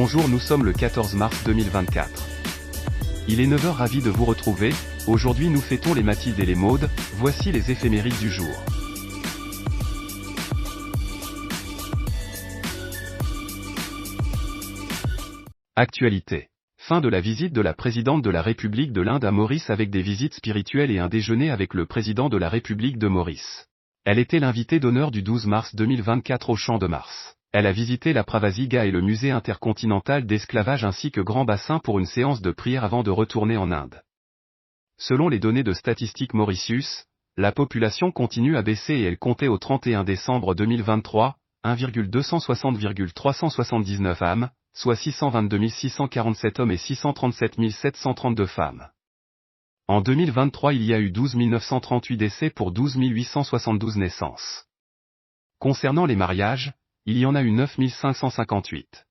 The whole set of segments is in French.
Bonjour, nous sommes le 14 mars 2024. Il est 9h, ravi de vous retrouver. Aujourd'hui nous fêtons les Mathilde et les Maudes, voici les éphémérides du jour. Actualité. Fin de la visite de la présidente de la République de l'Inde à Maurice avec des visites spirituelles et un déjeuner avec le président de la République de Maurice. Elle était l'invitée d'honneur du 12 mars 2024 au Champ de Mars. Elle a visité la Pravasiga et le musée intercontinental d'esclavage ainsi que Grand Bassin pour une séance de prière avant de retourner en Inde. Selon les données de Statistique Mauritius, la population continue à baisser et elle comptait au 31 décembre 2023, 1,260,379 âmes, soit 622 647 hommes et 637 732 femmes. En 2023 il y a eu 12 938 décès pour 12 872 naissances. Concernant les mariages, il y en a eu 9 558.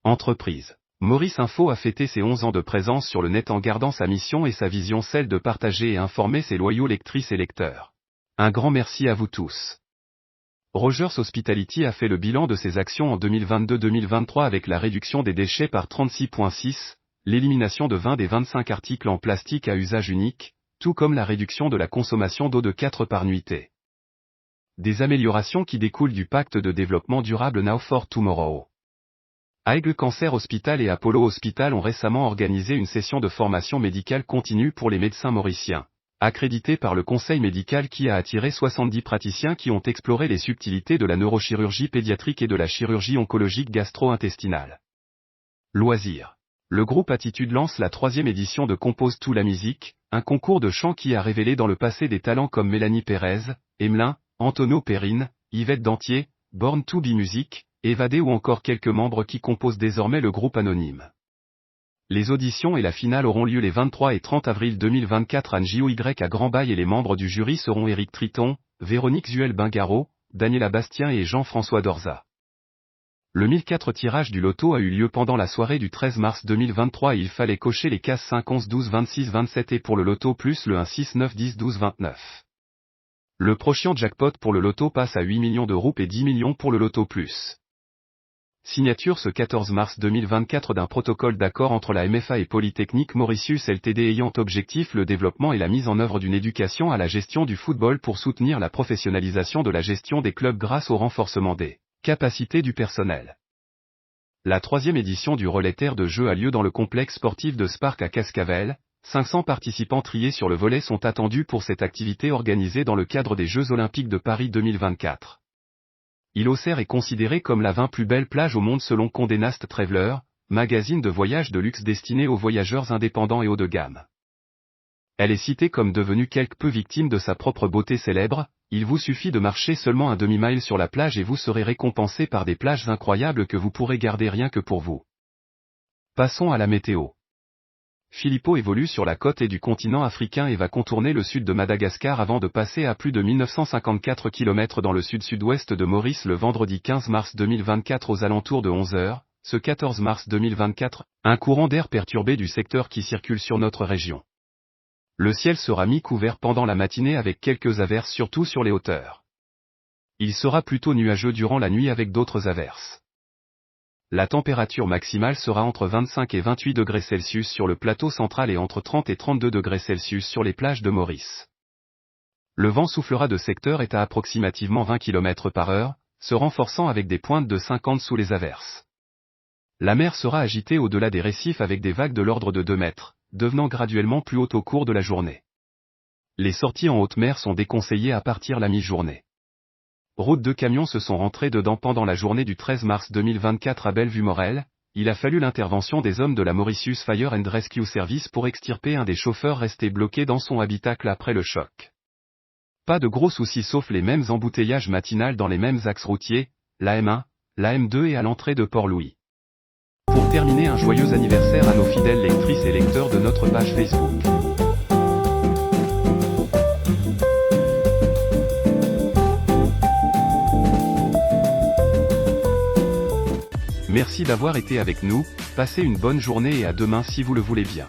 Entreprise. Maurice Info a fêté ses 11 ans de présence sur le net en gardant sa mission et sa vision, celle de partager et informer ses loyaux lectrices et lecteurs. Un grand merci à vous tous. Rogers Hospitality a fait le bilan de ses actions en 2022-2023 avec la réduction des déchets par 36,6, l'élimination de 20 des 25 articles en plastique à usage unique, tout comme la réduction de la consommation d'eau de 4 par nuitée. Des améliorations qui découlent du pacte de développement durable Now for Tomorrow. Aigle Cancer Hospital et Apollo Hospital ont récemment organisé une session de formation médicale continue pour les médecins mauriciens, accréditée par le conseil médical qui a attiré 70 praticiens qui ont exploré les subtilités de la neurochirurgie pédiatrique et de la chirurgie oncologique gastro-intestinale. Loisirs. Le groupe Attitude lance la 3e édition de Compose tout la musique, un concours de chant qui a révélé dans le passé des talents comme Mélanie Pérez, Emelin, Antonio Perrine, Yvette Dantier, Born to be Music, Evadé ou encore quelques membres qui composent désormais le groupe anonyme. Les auditions et la finale auront lieu les 23 et 30 avril 2024 à NJOY à Grand Bail et les membres du jury seront Éric Triton, Véronique Zuel-Bingaro, Daniela Bastien et Jean-François Dorza. Le 1004 tirage du loto a eu lieu pendant la soirée du 13 mars 2023 et il fallait cocher les cases 5, 11, 12, 26, 27 et pour le loto plus le 1, 6, 9, 10, 12, 29. Le prochain jackpot pour le loto passe à 8 millions d'euros et 10 millions pour le loto plus. Signature ce 14 mars 2024 d'un protocole d'accord entre la MFA et Polytechnique Mauritius Ltd ayant objectif le développement et la mise en œuvre d'une éducation à la gestion du football pour soutenir la professionnalisation de la gestion des clubs grâce au renforcement des capacités du personnel. La 3e édition du relais terre de jeu a lieu dans le complexe sportif de Spark à Cascavel. 500 participants triés sur le volet sont attendus pour cette activité organisée dans le cadre des Jeux Olympiques de Paris 2024. Île aux Serres est considérée comme la 20 plus belle plage au monde selon Condé Nast Traveler, magazine de voyage de luxe destiné aux voyageurs indépendants et haut de gamme. Elle est citée comme devenue quelque peu victime de sa propre beauté célèbre, il vous suffit de marcher seulement un demi-mile sur la plage et vous serez récompensé par des plages incroyables que vous pourrez garder rien que pour vous. Passons à la météo. Filippo évolue sur la côte est du continent africain et va contourner le sud de Madagascar avant de passer à plus de 1954 km dans le sud-sud-ouest de Maurice le vendredi 15 mars 2024 aux alentours de 11h, ce 14 mars 2024, un courant d'air perturbé du secteur qui circule sur notre région. Le ciel sera mi-couvert pendant la matinée avec quelques averses surtout sur les hauteurs. Il sera plutôt nuageux durant la nuit avec d'autres averses. La température maximale sera entre 25 et 28 degrés Celsius sur le plateau central et entre 30 et 32 degrés Celsius sur les plages de Maurice. Le vent soufflera de secteur est à approximativement 20 km par heure, se renforçant avec des pointes de 50 sous les averses. La mer sera agitée au-delà des récifs avec des vagues de l'ordre de 2 mètres, devenant graduellement plus hautes au cours de la journée. Les sorties en haute mer sont déconseillées à partir la mi-journée. Routes de camions se sont rentrés dedans pendant la journée du 13 mars 2024 à Bellevue-Morel, il a fallu l'intervention des hommes de la Mauritius Fire and Rescue Service pour extirper un des chauffeurs resté bloqué dans son habitacle après le choc. Pas de gros soucis sauf les mêmes embouteillages matinales dans les mêmes axes routiers, la M1, la M2 et à l'entrée de Port-Louis. Pour terminer, un joyeux anniversaire à nos fidèles lectrices et lecteurs de notre page Facebook. Merci d'avoir été avec nous, passez une bonne journée et à demain si vous le voulez bien.